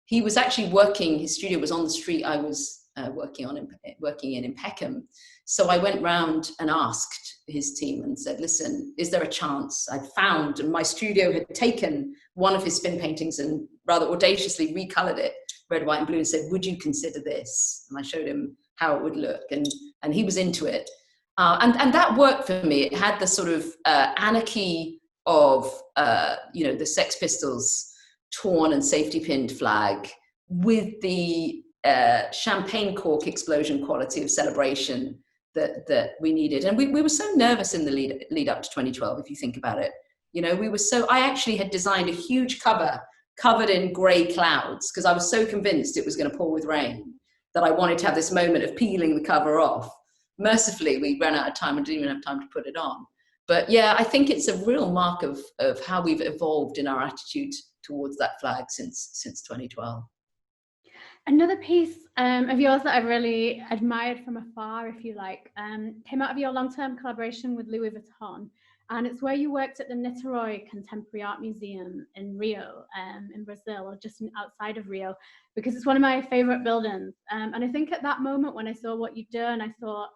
he was actually working, his studio was on the street I was working in Peckham. So I went round and asked his team and said, listen, is there a chance? I'd found, and my studio had taken one of his spin paintings and rather audaciously recolored it red, white and blue and said, would you consider this? And I showed him how it would look, and he was into it. And that worked for me. It had the sort of anarchy of, the Sex Pistols torn and safety pinned flag with the champagne cork explosion quality of celebration that we needed. And we were so nervous in the lead up to 2012, if you think about it. You know, I actually had designed a huge cover covered in grey clouds because I was so convinced it was going to pour with rain that I wanted to have this moment of peeling the cover off. Mercifully, we ran out of time and didn't even have time to put it on. But yeah, I think it's a real mark of how we've evolved in our attitude towards that flag since 2012. Another piece of yours that I've really admired from afar, if you like, came out of your long-term collaboration with Louis Vuitton. And it's where you worked at the Niterói Contemporary Art Museum in Rio, in Brazil, or just outside of Rio, because it's one of my favorite buildings. And I think at that moment when I saw what you'd done, I thought,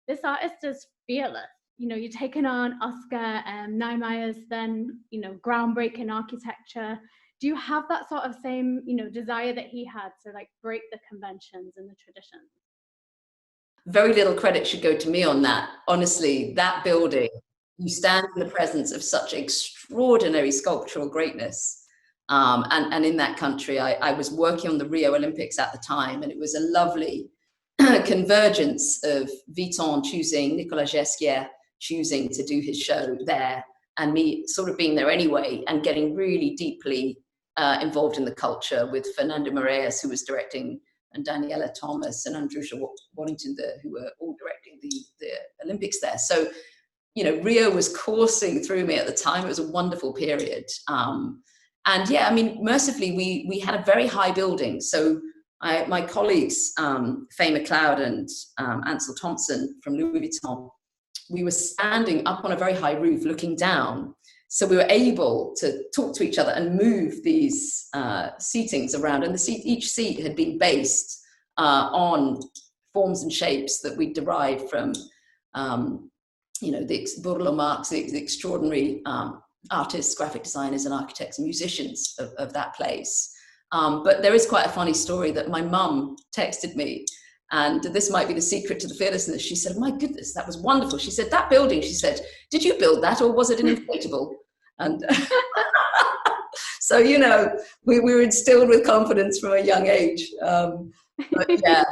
this artist is fearless. You know, you're taking on Oscar Niemeyer's then, you know, groundbreaking architecture. Do you have that sort of same, you know, desire that he had to like break the conventions and the traditions? Very little credit should go to me on that. Honestly, that building, you stand in the presence of such extraordinary sculptural greatness. And in that country, I was working on the Rio Olympics at the time, and it was a lovely convergence of Vuitton choosing, Nicolas Ghesquière choosing to do his show there, and me sort of being there anyway, and getting really deeply involved in the culture with Fernando Moraes, who was directing, and Daniela Thomas and Andrusha Waddington, who were all directing the Olympics there. So, you know, Rio was coursing through me at the time. It was a wonderful period. And yeah, I mean, mercifully, we had a very high building. So my colleagues, Faye McLeod and Ansel Thompson from Louis Vuitton, we were standing up on a very high roof looking down. So we were able to talk to each other and move these seatings around. And each seat had been based on forms and shapes that we derived from, you know, the Burlo Marx, the extraordinary artists, graphic designers, and architects and musicians of that place. But there is quite a funny story that my mum texted me, and this might be the secret to the fearlessness. She said, "My goodness, that was wonderful." She said, "That building," she said, "did you build that, or was it an inflatable?" And so, you know, we were instilled with confidence from a young age. But yeah,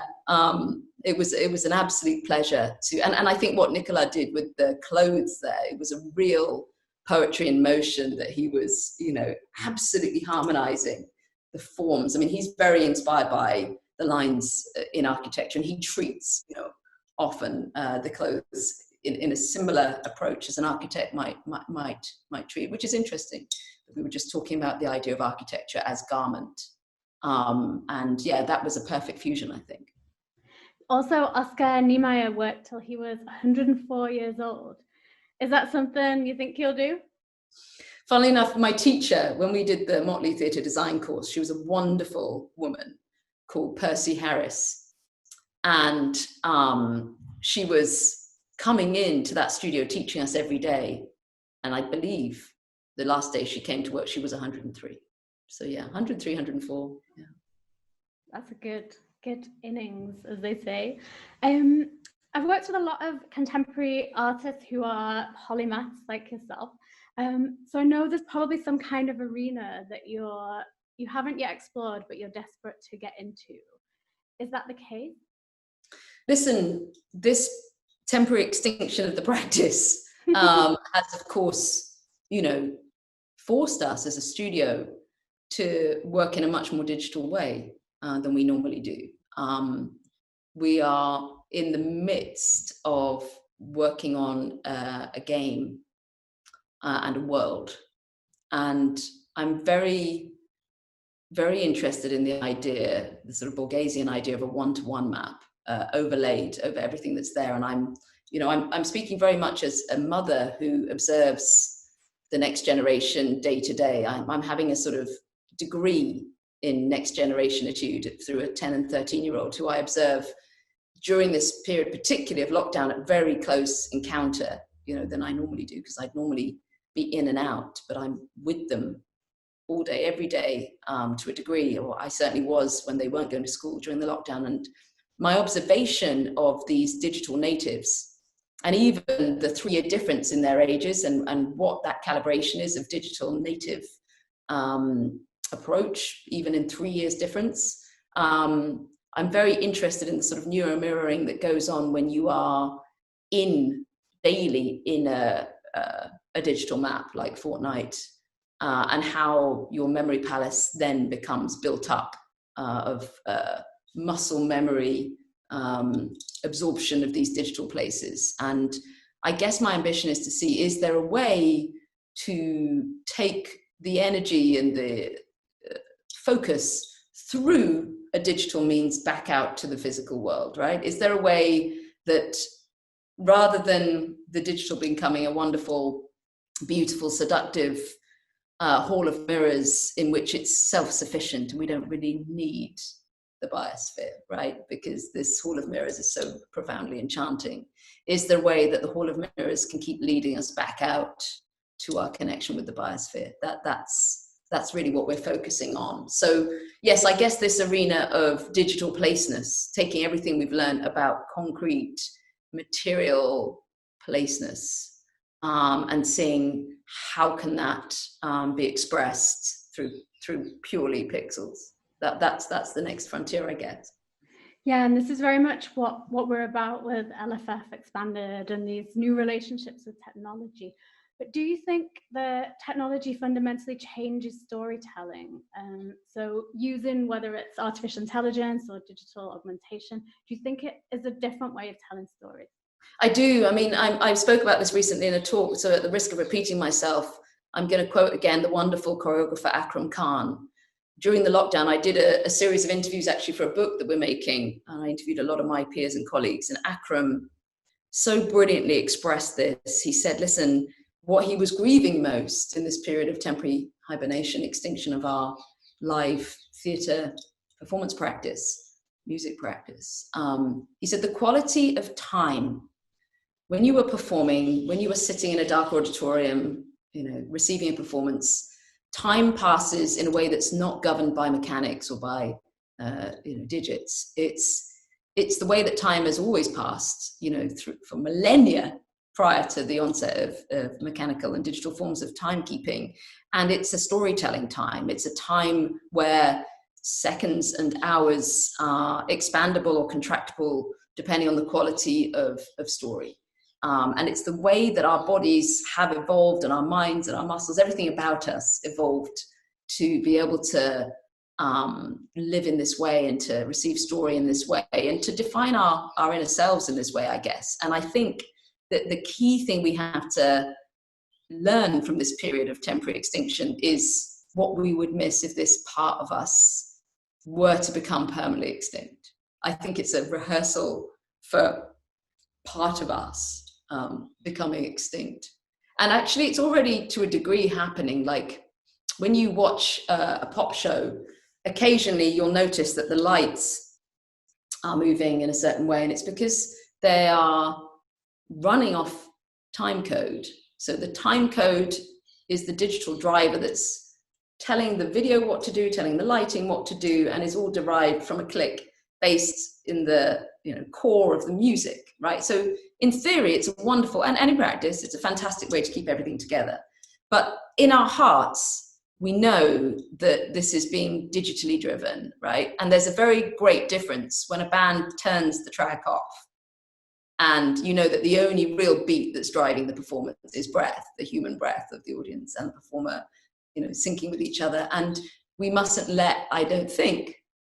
it was an absolute pleasure to, and I think what Nicolas did with the clothes there, it was a real poetry in motion that he was, you know, absolutely harmonizing the forms. I mean, he's very inspired by the lines in architecture, and he treats, you know, often the clothes in a similar approach as an architect might treat, which is interesting. We were just talking about the idea of architecture as garment. And yeah, that was a perfect fusion, I think. Also, Oscar Niemeyer worked till he was 104 years old. Is that something you think he'll do? Funnily enough, my teacher, when we did the Motley Theatre design course, she was a wonderful woman called Percy Harris. And she was coming into that studio teaching us every day. And I believe the last day she came to work, she was 103. So yeah, 103, 104. Yeah. That's a good innings, as they say. I've worked with a lot of contemporary artists who are polymaths like yourself. So I know there's probably some kind of arena that you haven't yet explored, but you're desperate to get into. Is that the case? Listen, this temporary extinction of the practice has, of course, you know, forced us as a studio to work in a much more digital way than we normally do. We are in the midst of working on a game and a world. And I'm very, very interested in the idea, the sort of Borgesian idea of a one-to-one map overlaid over everything that's there. And I'm speaking very much as a mother who observes the next generation day to day. I'm having a sort of degree in next generation etude through a 10 and 13-year-old who I observe during this period, particularly of lockdown, at very close encounter, you know, than I normally do, because I'd normally be in and out, but I'm with them all day, every day, to a degree, or I certainly was when they weren't going to school during the lockdown. And my observation of these digital natives, and even the 3-year difference in their ages and what that calibration is of digital native approach, even in 3 years difference. I'm very interested in the sort of neuromirroring that goes on when you are daily in a digital map like Fortnite, and how your memory palace then becomes built up of muscle memory absorption of these digital places. And I guess my ambition is to see, is there a way to take the energy and the focus through a digital means back out to the physical world, right? Is there a way that rather than the digital becoming a wonderful, beautiful, seductive hall of mirrors in which it's self-sufficient and we don't really need the biosphere, right? Because this hall of mirrors is so profoundly enchanting. Is there a way that the hall of mirrors can keep leading us back out to our connection with the biosphere? That's really what we're focusing on. So yes, I guess this arena of digital placeness, taking everything we've learned about concrete, material placeness, and seeing how can that be expressed through purely pixels. That's the next frontier, I guess. Yeah, and this is very much what we're about with LFF Expanded and these new relationships with technology. But do you think the technology fundamentally changes storytelling? So using whether it's artificial intelligence or digital augmentation, do you think it is a different way of telling stories? I do. I mean, I spoke about this recently in a talk, so at the risk of repeating myself, I'm going to quote again the wonderful choreographer Akram Khan. During the lockdown, I did a series of interviews actually for a book that we're making. And I interviewed a lot of my peers and colleagues, and Akram so brilliantly expressed this. He said, listen, what he was grieving most in this period of temporary hibernation, extinction of our live theatre performance practice, music practice, he said the quality of time when you were performing, when you were sitting in a dark auditorium, receiving a performance, time passes in a way that's not governed by mechanics or by digits. It's the way that time has always passed, for millennia prior to the onset of mechanical and digital forms of timekeeping. And it's a storytelling time. It's a time where seconds and hours are expandable or contractible depending on the quality of story. And it's the way that our bodies have evolved, and our minds and our muscles, everything about us evolved to be able to live in this way and to receive story in this way and to define our inner selves in this way, I guess. And I think that the key thing we have to learn from this period of temporary extinction is what we would miss if this part of us were to become permanently extinct. I think it's a rehearsal for part of us becoming extinct. And actually it's already to a degree happening. Like when you watch a pop show, occasionally you'll notice that the lights are moving in a certain way, and it's because they are running off time code. So the time code is the digital driver that's telling the video what to do, telling the lighting what to do, and is all derived from a click based in the core of the music, right? So in theory, it's a wonderful, and in practice, it's a fantastic way to keep everything together. But in our hearts, we know that this is being digitally driven, right? And there's a very great difference when a band turns the track off and you know that the only real beat that's driving the performance is breath, the human breath of the audience and the performer, syncing with each other. And we mustn't let, I don't think,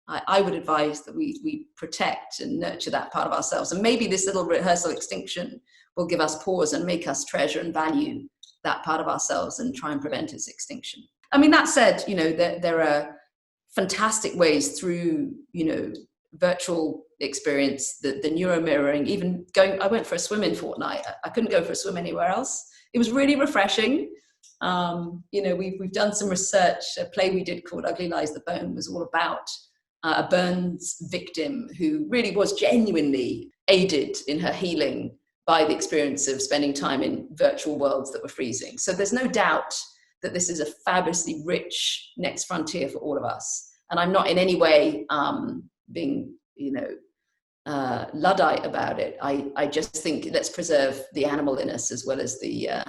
I would advise that we protect and nurture that part of ourselves. And maybe this little rehearsal extinction will give us pause and make us treasure and value that part of ourselves and try and prevent its extinction. I mean, that said, there are fantastic ways through, virtual experience, the neuro mirroring, even I went for a swim in Fortnite. I couldn't go for a swim anywhere else. It was really refreshing. We've done some research. A play we did called Ugly Lies the Bone was all about a burns victim who really was genuinely aided in her healing by the experience of spending time in virtual worlds that were freezing. So there's no doubt that this is a fabulously rich next frontier for all of us. And I'm not in any way being, Luddite about it. I just think let's preserve the animal in us as well as the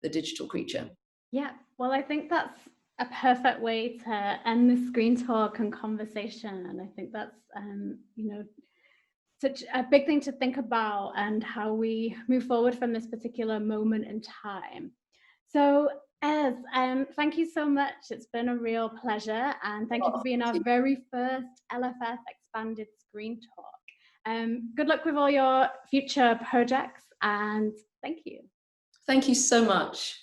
digital creature. Yeah, well, I think that's a perfect way to end the screen talk and conversation. And I think that's, such a big thing to think about and how we move forward from this particular moment in time. So Ez, thank you so much. It's been a real pleasure. And thank you for being our very first LFF Expanded Screen Talk. Good luck with all your future projects, and thank you. Thank you so much.